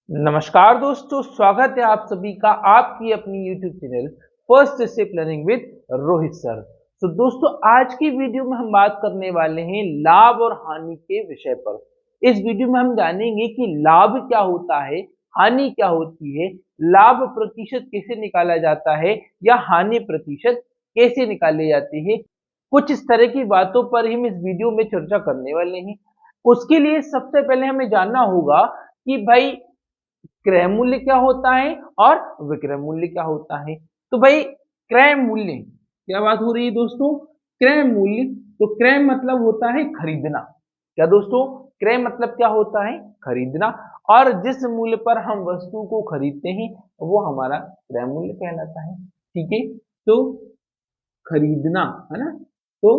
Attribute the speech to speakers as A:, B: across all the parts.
A: नमस्कार दोस्तों, स्वागत है आप सभी का आपकी अपनी YouTube channel first step learning with Rohit sir. तो दोस्तों, आज की वीडियो में हम बात करने वाले हैं लाभ और हानि के विषय पर। इस वीडियो में हम जानेंगे कि लाभ क्या होता है, हानि क्या होती है, लाभ प्रतिशत कैसे निकाला जाता है या हानि प्रतिशत कैसे निकाली जाती है। कुछ इस तरह की बातों पर हम इस वीडियो में चर्चा करने वाले हैं। उसके लिए सबसे पहले हमें जानना होगा कि भाई क्रय मूल्य क्या होता है और विक्रय मूल्य क्या होता है। तो भाई, क्रय मूल्य क्या बात हो रही है दोस्तों? क्रय मूल्य, तो क्रय मतलब होता है खरीदना। क्या दोस्तों? क्रय मतलब क्या होता है? खरीदना। और जिस मूल्य पर हम वस्तु को खरीदते हैं वो हमारा क्रय मूल्य कहलाता है। ठीक है, तो खरीदना है ना, तो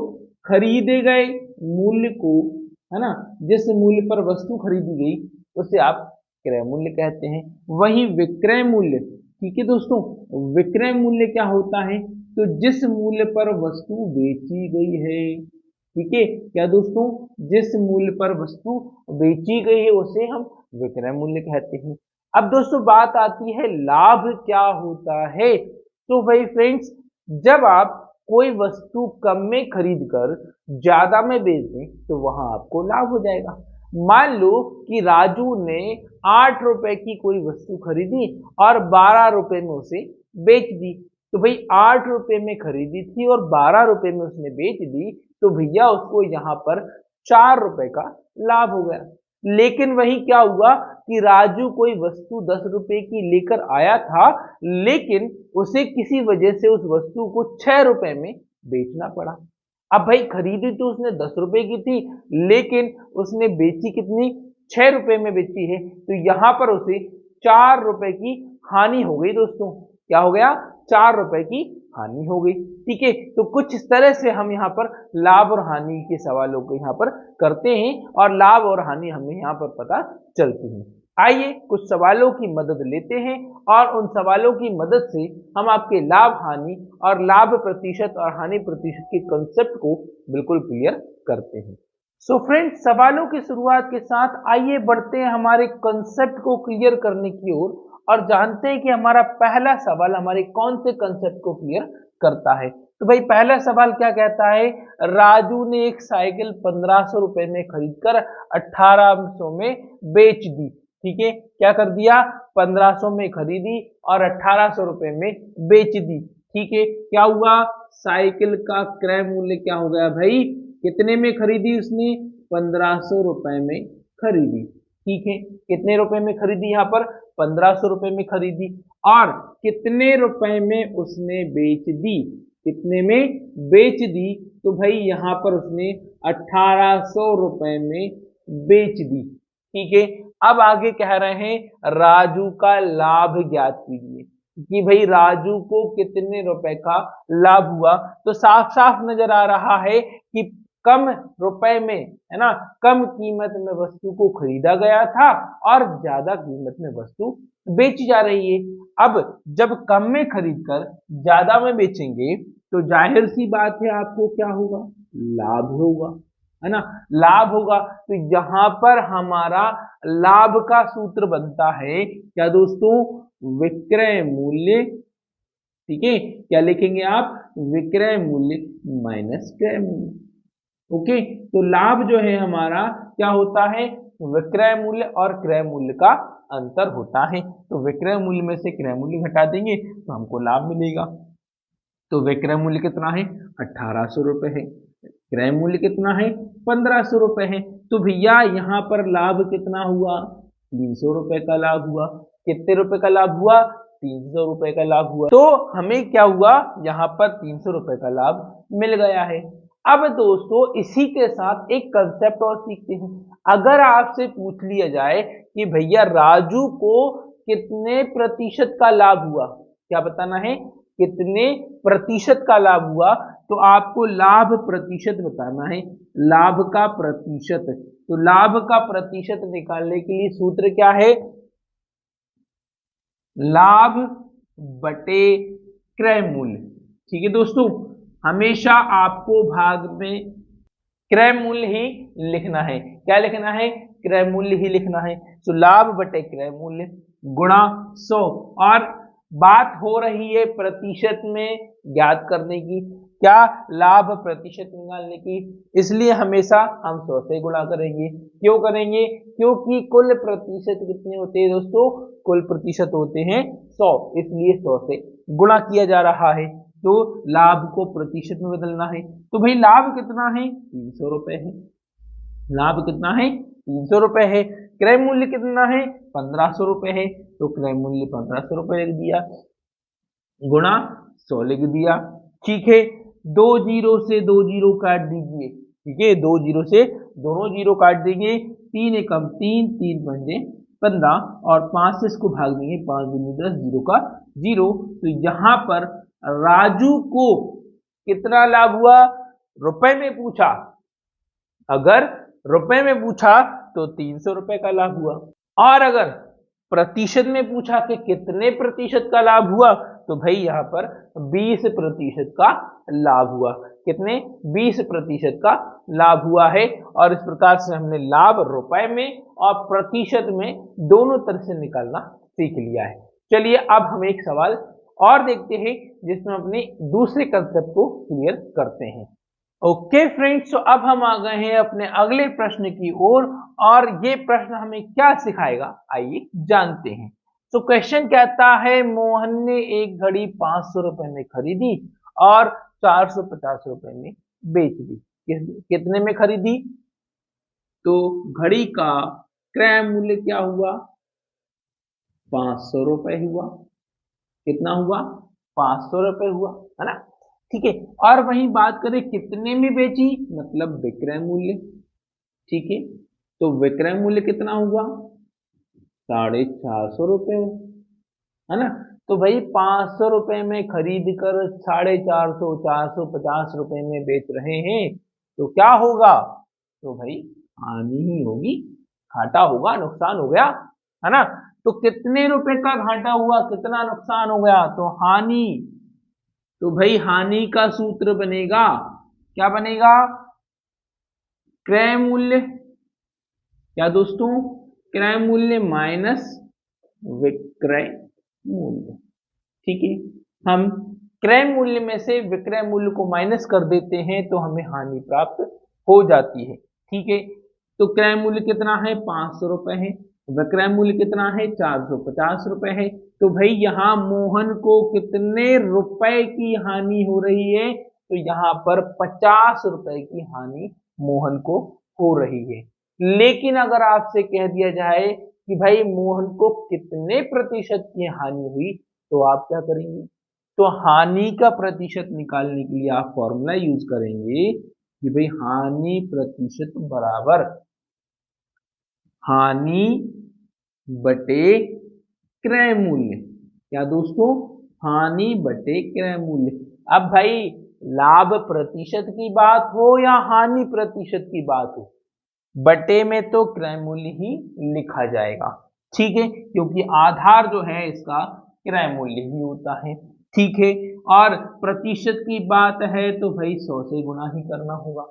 A: खरीदे गए मूल्य को, है ना, जिस मूल्य पर वस्तु खरीदी गई उसे आप क्रय मूल्य कहते हैं। वही विक्रय मूल्य, ठीक है दोस्तों, विक्रय मूल्य क्या होता है? तो जिस मूल्य पर वस्तु बेची गई है। ठीक है, क्या दोस्तों? जिस मूल्य पर वस्तु बेची गई है उसे हम विक्रय मूल्य कहते हैं। अब दोस्तों, बात आती है लाभ क्या होता है। तो भाई फ्रेंड्स, जब आप कोई वस्तु कम में खरीद कर ज्यादा में बेच दें तो वहां आपको लाभ हो जाएगा। मान लो कि राजू ने 8 रुपए की कोई वस्तु खरीदी और 12 रुपए में उसे बेच दी। तो भाई 8 रुपए में खरीदी थी और 12 रुपए में उसने बेच दी, तो भैया उसको यहाँ पर 4 रुपए का लाभ हो गया। लेकिन वही क्या हुआ कि राजू कोई वस्तु 10 रुपए की लेकर आया था, लेकिन उसे किसी वजह से उस वस्तु को 6 रुपए में बेचना पड़ा। अब भाई, खरीदी तो उसने 10 रुपए की थी, लेकिन उसने बेची कितनी? 6 रुपए में बेची है, तो यहां पर उसे 4 रुपए की हानि हो गई दोस्तों। क्या हो गया? 4 रुपए की हानि हो गई। ठीक है, तो कुछ इस तरह से हम यहाँ पर लाभ और हानि के सवालों को यहाँ पर करते हैं और लाभ और हानि हमें यहाँ पर पता चलती है। आइए कुछ सवालों की मदद लेते हैं और उन सवालों की मदद से हम आपके लाभ हानि और लाभ प्रतिशत और हानि प्रतिशत के कंसेप्ट को बिल्कुल क्लियर करते हैं। सो फ्रेंड्स, सवालों की शुरुआत के साथ आइए बढ़ते हैं हमारे कंसेप्ट को क्लियर करने की ओर और जानते हैं कि हमारा पहला सवाल हमारे कौन से कंसेप्ट को क्लियर करता है। तो भाई, पहला सवाल क्या कहता है? राजू ने एक साइकिल 1500 रुपए में खरीदकर 1800 में बेच दी। ठीक है, क्या कर दिया? 1500 में खरीदी और 1800 रुपए में बेच दी। ठीक है, क्या हुआ? साइकिल का क्रय मूल्य क्या हो गया भाई? कितने में खरीदी उसने? 1500 रुपए में खरीदी। ठीक है, कितने रुपए में खरीदी? यहाँ पर 1500 रुपए में खरीदी और कितने रुपए में उसने बेच दी? कितने में बेच दी? तो भाई यहाँ पर उसने 1800 रुपए में बेच दी। ठीक है, अब आगे कह रहे हैं राजू का लाभ ज्ञात कीजिए कि भाई राजू को कितने रुपए का लाभ हुआ। तो साफ साफ नजर आ रहा है कि कम रुपए में, है ना, कम कीमत में वस्तु को खरीदा गया था और ज्यादा कीमत में वस्तु बेची जा रही है। अब जब कम में खरीदकर ज्यादा में बेचेंगे तो जाहिर सी बात है आपको क्या होगा? लाभ होगा, है ना, लाभ होगा। तो यहां पर हमारा लाभ का सूत्र बनता है क्या दोस्तों? विक्रय मूल्य। ठीक है, क्या लिखेंगे आप? विक्रय मूल्य माइनस क्रय मूल्य। ओके, तो लाभ जो है हमारा क्या होता है? विक्रय मूल्य और क्रय मूल्य का अंतर होता है। तो विक्रय मूल्य में से क्रय मूल्य घटा देंगे तो हमको लाभ मिलेगा। तो विक्रय मूल्य कितना है? 1800 रुपए है। क्रय मूल्य कितना है? 1500 रुपए है। तो भैया यहाँ पर लाभ कितना हुआ? 300 रुपए का लाभ हुआ। कितने रुपए का लाभ हुआ? 300 रुपए का लाभ हुआ। तो हमें क्या हुआ? यहाँ पर 300 रुपए का लाभ मिल गया है। अब दोस्तों, इसी के साथ एक कंसेप्ट और सीखते हैं। अगर आपसे पूछ लिया जाए कि भैया राजू को कितने प्रतिशत का लाभ हुआ, क्या बताना है? कितने प्रतिशत का लाभ हुआ, तो आपको लाभ प्रतिशत बताना है। लाभ का प्रतिशत, तो लाभ का प्रतिशत निकालने के लिए सूत्र क्या है? लाभ बटे क्रय मूल्य। ठीक है दोस्तों, हमेशा आपको भाग में क्रय मूल्य ही लिखना है। क्या लिखना है? क्रय मूल्य ही लिखना है। तो लाभ बटे क्रय मूल्य गुणा 100, और बात हो रही है प्रतिशत में ज्ञात करने की, क्या लाभ प्रतिशत निकालने की, इसलिए हमेशा हम 100 से गुणा करेंगे। क्यों करेंगे? क्योंकि कुल प्रतिशत कितने होते हैं दोस्तों? कुल प्रतिशत होते हैं 100, इसलिए 100 से गुणा किया जा रहा है। तो लाभ को प्रतिशत में बदलना है। तो भाई लाभ कितना है? 300 रुपए है। लाभ कितना है? 300 रुपए है। क्रय मूल्य कितना है? 1500 रुपए है। तो क्रय मूल्य 1500 रुपए लिख दिया, गुणा 100 लिख दिया। ठीक है, 2 जीरो से 2 जीरो काट दीजिए। ठीक है, 2 जीरो से दोनों जीरो काट देंगे। 3 एकम 3, 3 पंजे 15, और 5 से इसको भाग देंगे, 5 दूनी 10, जीरो का जीरो। तो यहाँ पर राजू को कितना लाभ हुआ? रुपए में पूछा, अगर रुपए में पूछा तो 300 रुपए का लाभ हुआ, और अगर प्रतिशत में पूछा कि कितने प्रतिशत का लाभ हुआ, तो भाई यहाँ पर 20% का लाभ हुआ। कितने? 20% का लाभ हुआ है। और इस प्रकार से हमने लाभ रुपए में और प्रतिशत में दोनों तरह से निकालना सीख लिया है। चलिए अब हम एक सवाल और देखते हैं जिसमें अपने दूसरे कंसेप्ट को क्लियर करते हैं। ओके फ्रेंड्स, तो अब हम आ गए हैं अपने अगले प्रश्न की ओर, और ये प्रश्न हमें क्या सिखाएगा आइए जानते हैं। तो क्वेश्चन कहता है, मोहन ने एक घड़ी 500 रुपए में खरीदी और 450 रुपए में बेच दी। कितने में खरीदी? तो घड़ी का क्रय मूल्य क्या हुआ? 500 रुपए हुआ। कितना हुआ? 500 रुपए हुआ, है ना? ठीक है, और वहीं बात करें कितने में बेची, मतलब विक्रय मूल्य। ठीक है, तो विक्रय मूल्य कितना हुआ? 450 रुपए, है ना? तो भाई 500 रुपए में खरीद कर 450, 450 रुपए में बेच रहे हैं, तो क्या होगा? तो भाई हानि ही होगी, घाटा होगा, नुकसान हो गया, है ना? तो कितने रुपए का घाटा हुआ, कितना नुकसान हो गया? तो हानि। तो भाई हानि का सूत्र बनेगा, क्या बनेगा? क्रय मूल्य, क्या दोस्तों? क्रय मूल्य माइनस विक्रय मूल्य। ठीक है, हम क्रय मूल्य में से विक्रय मूल्य को माइनस कर देते हैं तो हमें हानि प्राप्त हो जाती है। ठीक है, तो क्रय मूल्य कितना है? 500 रुपए है। विक्रय मूल्य कितना है? 450 रुपए है। तो भाई यहाँ मोहन को कितने रुपए की हानि हो रही है? तो यहाँ पर 50 रुपए की हानि मोहन को हो रही है। लेकिन अगर आपसे कह दिया जाए कि भाई मोहन को कितने प्रतिशत की हानि हुई, तो आप क्या करेंगे? तो हानि का प्रतिशत निकालने के लिए आप फॉर्मूला यूज करेंगे कि भाई हानि प्रतिशत बराबर हानि बटे क्रय मूल्य। क्या दोस्तों? हानि बटे क्रय मूल्य। अब भाई लाभ प्रतिशत की बात हो या हानि प्रतिशत की बात हो, बटे में तो क्रय मूल्य ही लिखा जाएगा। ठीक है, क्योंकि आधार जो है इसका क्रय मूल्य ही होता है। ठीक है, और प्रतिशत की बात है तो भाई 100 से गुणा ही करना होगा।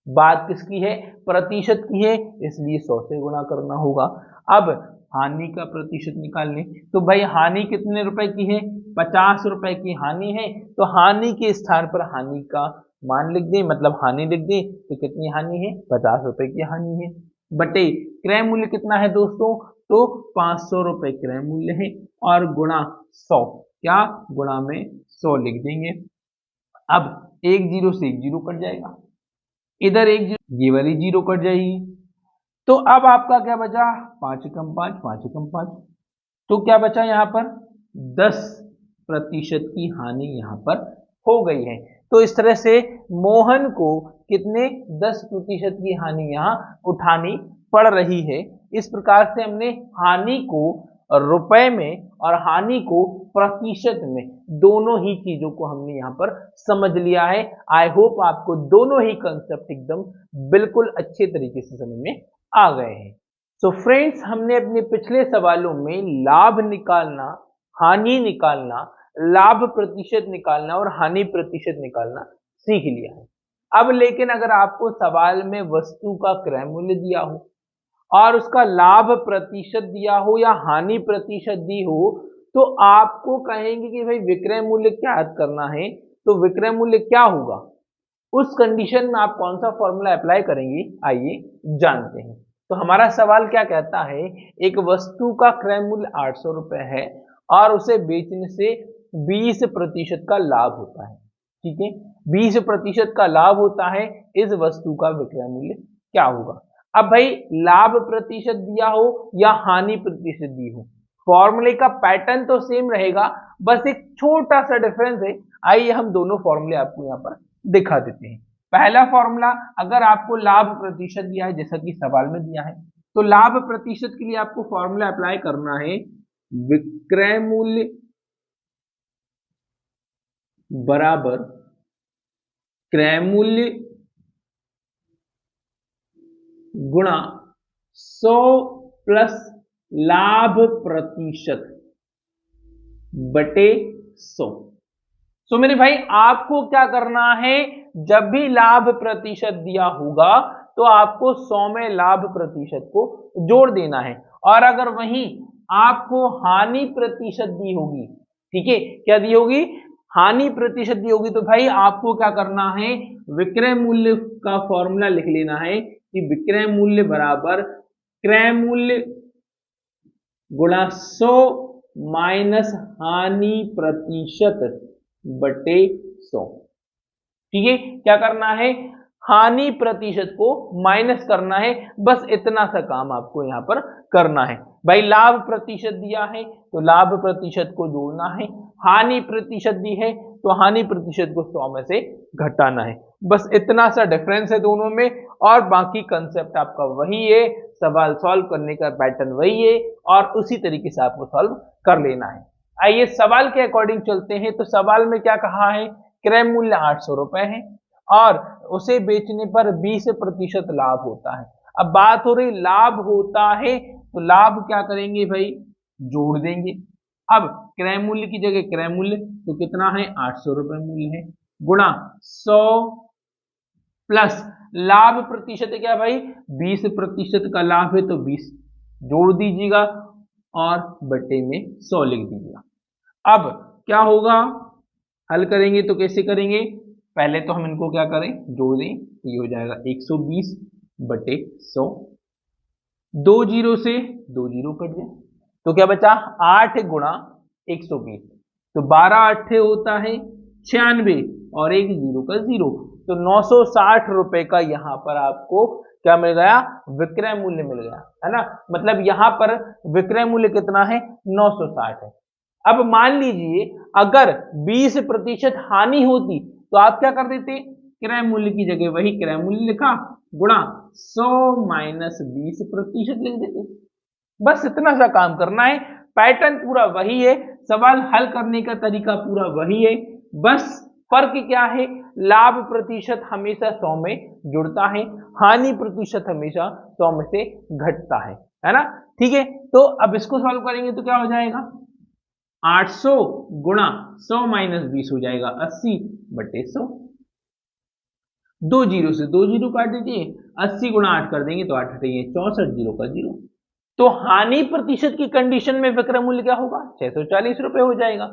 A: बात किसकी है? प्रतिशत की है, इसलिए 100 से गुणा करना होगा। अब हानि का प्रतिशत निकालने, तो भाई हानि कितने रुपए की है? 50 रुपए की हानि है। तो हानि के स्थान पर हानि का मान लिख दें, मतलब हानि लिख दें, तो कितनी हानि है? 50 रुपए की हानि है। बटे क्रय मूल्य कितना है दोस्तों? तो 500 रुपए क्रय मूल्य है, और गुणा 100, क्या? गुणा में 100 लिख देंगे। अब एक जीरो से एक जीरो कट जाएगा, इधर एक जीरो, ये वाली जीरो कट जाएगी। तो अब आपका क्या बचा? 5 एकम 5, 5 एकम 5, तो क्या बचा यहाँ पर? 10% की हानि यहाँ पर हो गई है। तो इस तरह से मोहन को कितने? 10% की हानि यहाँ उठानी पड़ रही है। इस प्रकार से हमने हानि को रुपए में और हानि को प्रतिशत में, दोनों ही चीजों को हमने यहाँ पर समझ लिया है। आई होप आपको दोनों ही कंसेप्ट एकदम बिल्कुल अच्छे तरीके से समझ में आ गए हैं। सो फ्रेंड्स, हमने अपने पिछले सवालों में लाभ निकालना, हानि निकालना, लाभ प्रतिशत निकालना और हानि प्रतिशत निकालना सीख लिया है। अब लेकिन अगर आपको सवाल में वस्तु का क्रय मूल्य दिया हो और उसका लाभ प्रतिशत दिया हो या हानि प्रतिशत दी हो, तो आपको कहेंगे कि भाई विक्रय मूल्य क्या याद करना है। तो विक्रय मूल्य क्या होगा, उस कंडीशन में आप कौन सा फॉर्मूला अप्लाई करेंगे, आइए जानते हैं। तो हमारा सवाल क्या कहता है, एक वस्तु का क्रय मूल्य 800 रुपए है और उसे बेचने से 20% का लाभ होता है। ठीक है, 20% का लाभ होता है, इस वस्तु का विक्रय मूल्य क्या होगा। अब भाई लाभ प्रतिशत दिया हो या हानि प्रतिशत दी हो, फॉर्मूले का पैटर्न तो सेम रहेगा, बस एक छोटा सा डिफरेंस है। आइए हम दोनों फॉर्मूले आपको यहाँ पर दिखा देते हैं। पहला फॉर्मूला, अगर आपको लाभ प्रतिशत दिया है जैसा कि सवाल में दिया है, तो लाभ प्रतिशत के लिए आपको फॉर्मूला अप्लाई करना है, विक्रय मूल्य बराबर क्रय मूल्य गुणा 100 प्लस लाभ प्रतिशत बटे 100। तो मेरे भाई आपको क्या करना है, जब भी लाभ प्रतिशत दिया होगा तो आपको 100 में लाभ प्रतिशत को जोड़ देना है, और अगर वहीं आपको हानि प्रतिशत दी होगी, ठीक है, क्या दी होगी, हानि प्रतिशत दी होगी, तो भाई आपको क्या करना है, विक्रय मूल्य का फॉर्मूला लिख लेना है कि विक्रय मूल्य बराबर क्रय मूल्य गुणा 100 माइनस हानि प्रतिशत बटे 100। ठीक है, क्या करना है, हानि प्रतिशत को माइनस करना है, बस इतना सा काम आपको यहां पर करना है। भाई लाभ प्रतिशत दिया है तो लाभ प्रतिशत को जोड़ना है, हानि प्रतिशत दी है तो हानि प्रतिशत को 100 में से घटाना है, बस इतना सा डिफरेंस है दोनों में, और बाकी कंसेप्ट आपका वही है, सवाल सॉल्व करने का पैटर्न वही है, और उसी तरीके से आपको सॉल्व कर लेना है। आइए सवाल के अकॉर्डिंग चलते हैं। तो सवाल में क्या कहा है, क्रय मूल्य 800 रुपए है और उसे बेचने पर 20% लाभ होता है। अब बात हो रही लाभ होता है, तो लाभ क्या करेंगे भाई, जोड़ देंगे। अब क्रय मूल्य की जगह क्रय मूल्य तो कितना है, 800 रुपए मूल्य है, गुणा 100 प्लस लाभ प्रतिशत है क्या भाई, 20% का लाभ है तो 20 जोड़ दीजिएगा और बटे में 100 लिख दीजिएगा। अब क्या होगा, हल करेंगे तो कैसे करेंगे, पहले तो हम इनको क्या करें, जोड़ दें, तो ये हो जाएगा 120 बटे 100, 2 जीरो से 2 जीरो कट जाए तो क्या बचा, 8 गुणा 120, तो 12 अट्ठे होता है 96 और एक जीरो का जीरो, तो 960 रुपए का यहां पर आपको क्या मिल गया, विक्रय मूल्य मिल गया, है ना। मतलब यहां पर विक्रय मूल्य कितना है, 960 है। अब मान लीजिए अगर 20% हानि होती तो आप क्या कर देते, क्रय मूल्य की जगह वही क्रय मूल्य लिखा गुणा 100 माइनस 20% लिख देते, बस इतना सा काम करना है। पैटर्न पूरा वही है, सवाल हल करने का तरीका पूरा वही है, बस फर्क क्या है, लाभ प्रतिशत हमेशा 100 में जुड़ता है, हानि प्रतिशत हमेशा 100 में से घटता है ना। ठीक है, तो अब इसको सॉल्व करेंगे तो क्या हो जाएगा, 800 गुणा 100 माइनस 20 हो जाएगा 80 बटे 100, 2 जीरो से 2 जीरो काट दीजिए, 80 गुणा 8 कर देंगे तो 8 हटेंगे 64, जीरो का जीरो, तो हानि प्रतिशत की कंडीशन में विक्रय मूल्य क्या होगा, 640 रुपए हो जाएगा।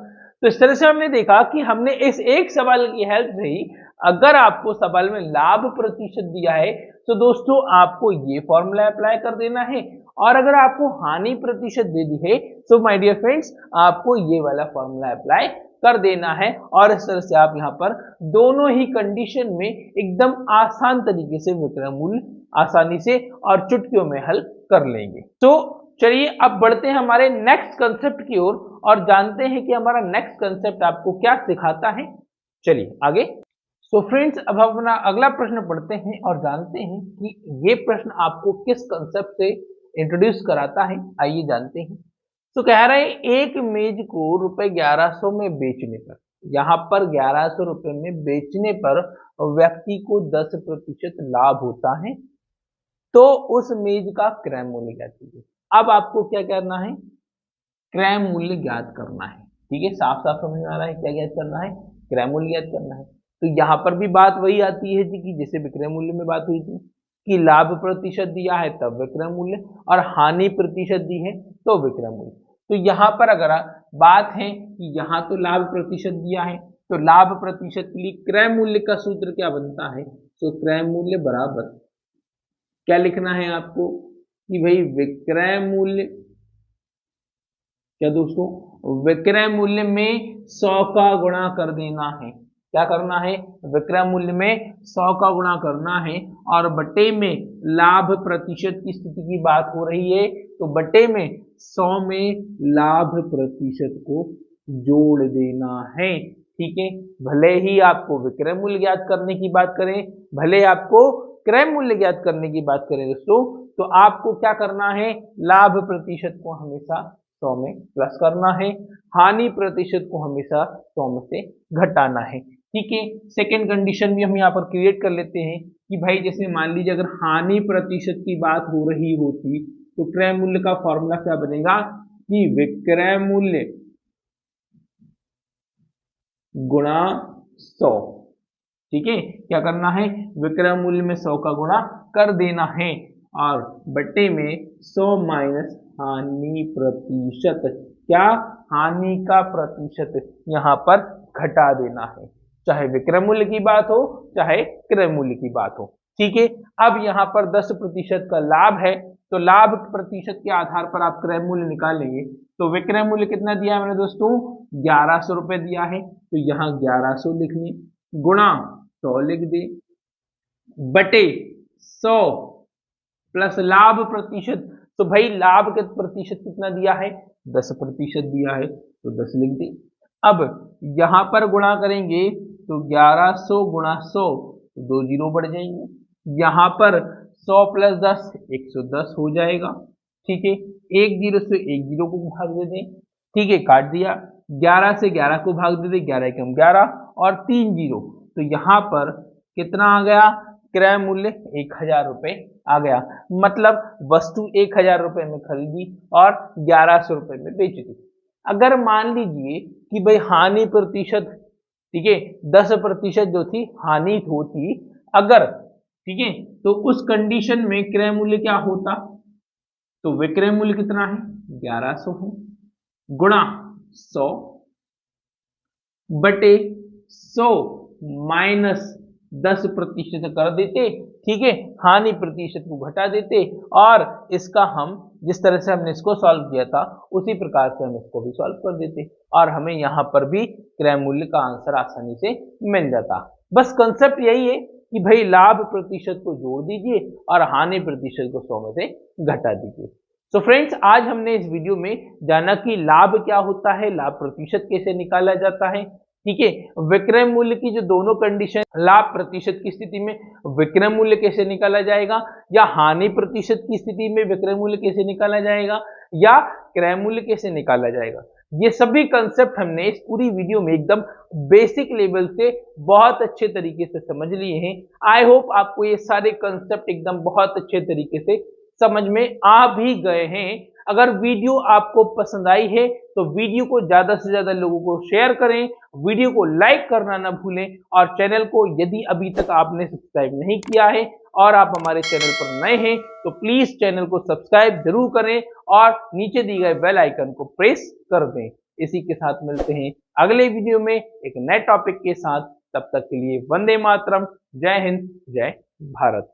A: तो इस तरह से हमने देखा कि हमने इस एक सवाल की हेल्प से ही, अगर आपको सवाल में लाभ प्रतिशत दिया है तो दोस्तों आपको ये फॉर्मूला अप्लाई कर देना है, और अगर आपको हानि प्रतिशत दे दी है तो माय डियर फ्रेंड्स आपको ये वाला फॉर्मूला अप्लाई कर देना है, और इस तरह से आप यहाँ पर दोनों ही कंडीशन में एकदम आसान तरीके से विक्रय मूल्य आसानी से और चुटकियों में हल कर लेंगे। तो चलिए अब बढ़ते हैं हमारे नेक्स्ट कंसेप्ट की ओर और जानते हैं कि हमारा नेक्स्ट कंसेप्ट आपको क्या सिखाता है। चलिए आगे। सो फ्रेंड्स अब हम अपना अगला प्रश्न पढ़ते हैं और जानते हैं कि ये प्रश्न आपको किस कंसेप्ट से इंट्रोड्यूस कराता है, आइए जानते हैं। तो कह रहे हैं एक मेज को रुपए 1100 में बेचने पर, यहाँ पर 1100 रुपए में बेचने पर व्यक्ति को 10% लाभ होता है, तो उस मेज का क्रय मूल्य ज्ञात कीजिए। अब आपको क्या करना है, क्रय मूल्य ज्ञात करना है। ठीक है, साफ साफ समझ में आ रहा है क्या ज्ञात करना है, क्रय मूल्य ज्ञात करना है। तो यहाँ पर भी बात वही आती है जी कि जैसे विक्रय मूल्य में बात हुई थी कि लाभ प्रतिशत दिया है तब विक्रय मूल्य, और हानि प्रतिशत दी है तो विक्रय मूल्य। तो यहाँ पर अगर बात है कि यहाँ तो लाभ प्रतिशत दिया है, तो लाभ प्रतिशत के लिए क्रय मूल्य का सूत्र क्या बनता है, तो क्रय मूल्य बराबर क्या लिखना है आपको कि भाई विक्रय मूल्य, क्या दोस्तों, विक्रय मूल्य में 100 का गुणा कर देना है। क्या करना है, विक्रय मूल्य में 100 का गुणा करना है, और बटे में लाभ प्रतिशत की स्थिति की बात हो रही है, तो बटे में 100 में लाभ प्रतिशत को जोड़ देना है। ठीक है, भले ही आपको विक्रय मूल्य ज्ञात करने की बात करें, भले आपको क्रय मूल्य ज्ञात करने की बात करें दोस्तों, तो आपको क्या करना है, लाभ प्रतिशत को हमेशा 100 में प्लस करना है, हानि प्रतिशत को हमेशा 100 में से घटाना है। ठीक है, सेकेंड कंडीशन भी हम यहाँ पर क्रिएट कर लेते हैं कि भाई जैसे मान लीजिए अगर हानि प्रतिशत की बात हो रही होती तो क्रय मूल्य का फॉर्मूला क्या बनेगा कि विक्रय मूल्य गुणा 100। ठीक है, क्या करना है, विक्रय मूल्य में 100 का गुणा कर देना है, और बट्टे में 100 माइनस हानि प्रतिशत, क्या, हानि का प्रतिशत यहाँ पर घटा देना है, चाहे विक्रय मूल्य की बात हो चाहे क्रय मूल्य की बात हो। ठीक है, अब यहाँ पर 10% का लाभ है, तो लाभ प्रतिशत के आधार पर आप क्रय मूल्य निकालेंगे, तो विक्रय मूल्य कितना दिया है मैंने दोस्तों, 1100 रुपए दिया है, तो यहाँ 1100 लिख लें, गुणा 100 लिख दे, बटे 100 प्लस लाभ प्रतिशत, तो भाई लाभ के प्रतिशत कितना दिया है, 10% दिया है, तो 10 लिख दे। अब यहां पर गुणा करेंगे तो 1100 गुणा 100, 2 जीरो बढ़ जाएंगे, यहां पर 100 प्लस 10 110 हो जाएगा। ठीक है, एक जीरो से एक जीरो को भाग दे दें, ठीक है, काट दिया, 11 से 11 को भाग दे दें, 11 एकम 11 और 3 जीरो, तो यहाँ पर कितना आ गया, क्रय मूल्य 1000 रुपए आ गया, मतलब वस्तु 1000 रुपए में खरीदी और 1100 रुपए में बेच दी। अगर मान लीजिए कि भाई हानि प्रतिशत, ठीक है, 10% जो थी हानि होती अगर, ठीक है, तो उस कंडीशन में क्रय मूल्य क्या होता, तो विक्रय मूल्य कितना है, 1100 है, गुणा 100 बटे 100 माइनस 10% कर देते, ठीक है, हानि प्रतिशत को घटा देते, और इसका हम जिस तरह से हमने इसको सॉल्व किया था उसी प्रकार से हम इसको भी सॉल्व कर देते, और हमें यहाँ पर भी क्रय मूल्य का आंसर आसानी से मिल जाता। बस कंसेप्ट यही है कि भाई लाभ प्रतिशत को जोड़ दीजिए और हानि प्रतिशत को 100 में से घटा दीजिए। तो फ्रेंड्स, आज हमने इस वीडियो में जाना कि लाभ क्या होता है, लाभ प्रतिशत कैसे निकाला जाता है, ठीक है, विक्रय मूल्य की जो दोनों कंडीशन, लाभ प्रतिशत की स्थिति में विक्रय मूल्य कैसे निकाला जाएगा, या हानि प्रतिशत की स्थिति में विक्रय मूल्य कैसे निकाला जाएगा, या क्रय मूल्य कैसे निकाला जाएगा, ये सभी कंसेप्ट हमने इस पूरी वीडियो में एकदम बेसिक लेवल से बहुत अच्छे तरीके से समझ लिए हैं। आई होप आपको ये सारे कंसेप्ट एकदम बहुत अच्छे तरीके से समझ में आ भी गए हैं। अगर वीडियो आपको पसंद आई है तो वीडियो को ज्यादा से ज्यादा लोगों को शेयर करें, वीडियो को लाइक करना ना भूलें, और चैनल को यदि अभी तक आपने सब्सक्राइब नहीं किया है और आप हमारे चैनल पर नए हैं तो प्लीज चैनल को सब्सक्राइब जरूर करें और नीचे दिए गए बेल आइकन को प्रेस कर दें। इसी के साथ मिलते हैं अगले वीडियो में एक नए टॉपिक के साथ, तब तक के लिए वंदे मातरम, जय हिंद, जय भारत।